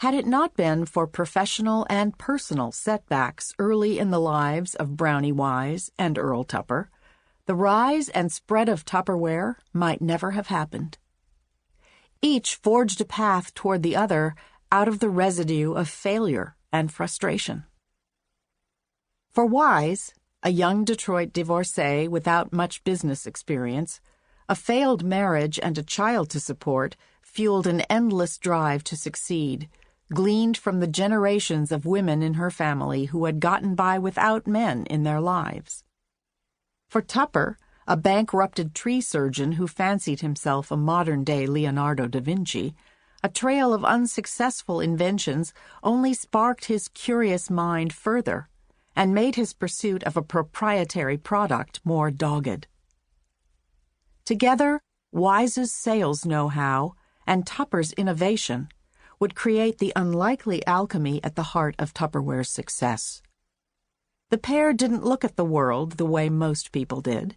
Had it not been for professional and personal setbacks early in the lives of Brownie Wise and Earl Tupper, the rise and spread of Tupperware might never have happened. Each forged a path toward the other out of the residue of failure and frustration. For Wise, a young Detroit divorcee without much business experience, a failed marriage and a child to support fueled an endless drive to succeed, gleaned from the generations of women in her family who had gotten by without men in their lives. For Tupper, a bankrupted tree surgeon who fancied himself a modern-day Leonardo da Vinci, a trail of unsuccessful inventions only sparked his curious mind further and made his pursuit of a proprietary product more dogged. Together, Wise's sales know-how and Tupper's innovation would create the unlikely alchemy at the heart of Tupperware's success. The pair didn't look at the world the way most people did,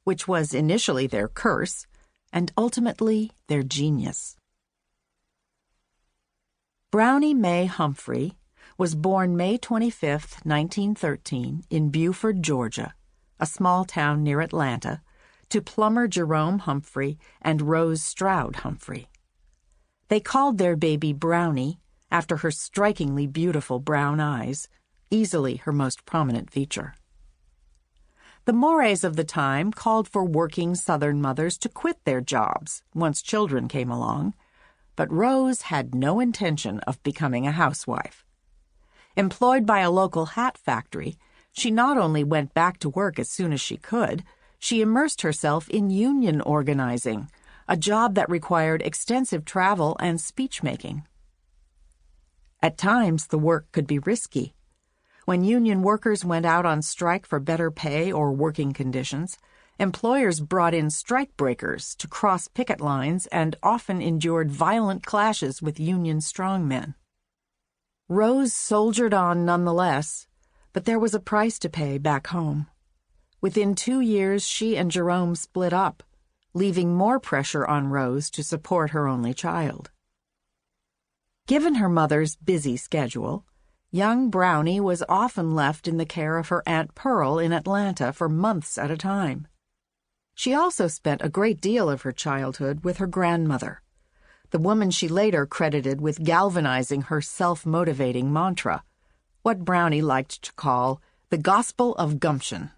which was initially their curse and ultimately their genius. Brownie May Humphrey was born May 25, 1913, in Buford, Georgia, a small town near Atlanta, to plumber Jerome Humphrey and Rose Stroud Humphrey. They called their baby Brownie after her strikingly beautiful brown eyes, easily her most prominent feature. The mores of the time called for working Southern mothers to quit their jobs once children came along, but Rose had no intention of becoming a housewife. Employed by a local hat factory, she not only went back to work as soon as she could, she immersed herself in union organizing, a job that required extensive travel and speech-making. At times, the work could be risky. When union workers went out on strike for better pay or working conditions, employers brought in strikebreakers to cross picket lines and often endured violent clashes with union strongmen. Rose soldiered on nonetheless, but there was a price to pay back home. Within 2 years, she and Jerome split up, leaving more pressure on Rose to support her only child. Given her mother's busy schedule, young Brownie was often left in the care of her Aunt Pearl in Atlanta for months at a time. She also spent a great deal of her childhood with her grandmother, the woman she later credited with galvanizing her self-motivating mantra, what Brownie liked to call the gospel of gumption.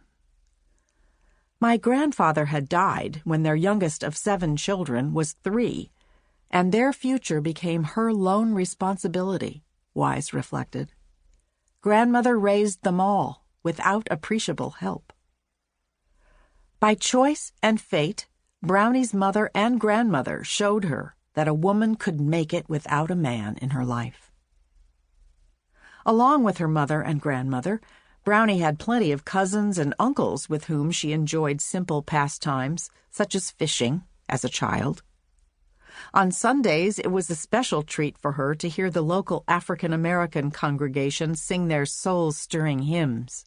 My grandfather had died when their youngest of 7 children was 3, and their future became her lone responsibility, Wise reflected. Grandmother raised them all without appreciable help. By choice and fate, Brownie's mother and grandmother showed her that a woman could make it without a man in her life. Along with her mother and grandmother, Brownie had plenty of cousins and uncles with whom she enjoyed simple pastimes, such as fishing, as a child. On Sundays, it was a special treat for her to hear the local African-American congregation sing their soul-stirring hymns.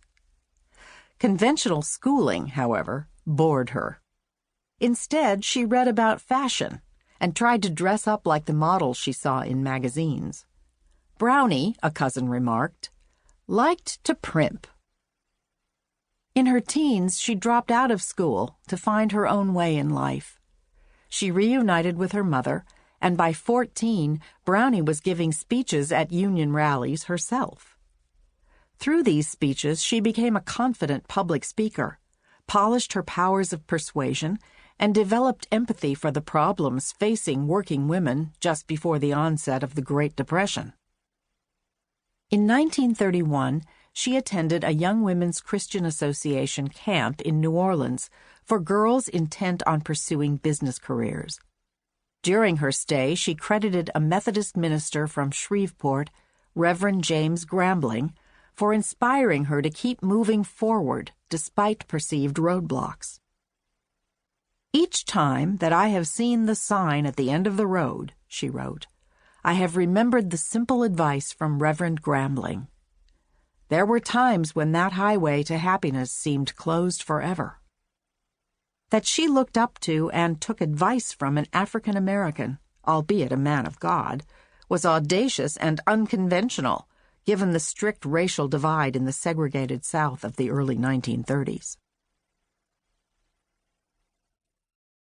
Conventional schooling, however, bored her. Instead, she read about fashion and tried to dress up like the models she saw in magazines. Brownie, a cousin remarked, liked to primp. In her teens, she dropped out of school to find her own way in life. She reunited with her mother, and by 14, Brownie was giving speeches at union rallies herself. Through these speeches, she became a confident public speaker, polished her powers of persuasion, and developed empathy for the problems facing working women just before the onset of the Great Depression. In 1931, she attended a Young Women's Christian Association camp in New Orleans for girls intent on pursuing business careers. During her stay, she credited a Methodist minister from Shreveport, Reverend James Grambling, for inspiring her to keep moving forward despite perceived roadblocks. "Each time that I have seen the sign at the end of the road," she wrote, "I have remembered the simple advice from Reverend Grambling. There were times when that highway to happiness seemed closed forever." That she looked up to and took advice from an African American, albeit a man of God, was audacious and unconventional, given the strict racial divide in the segregated South of the early 1930s.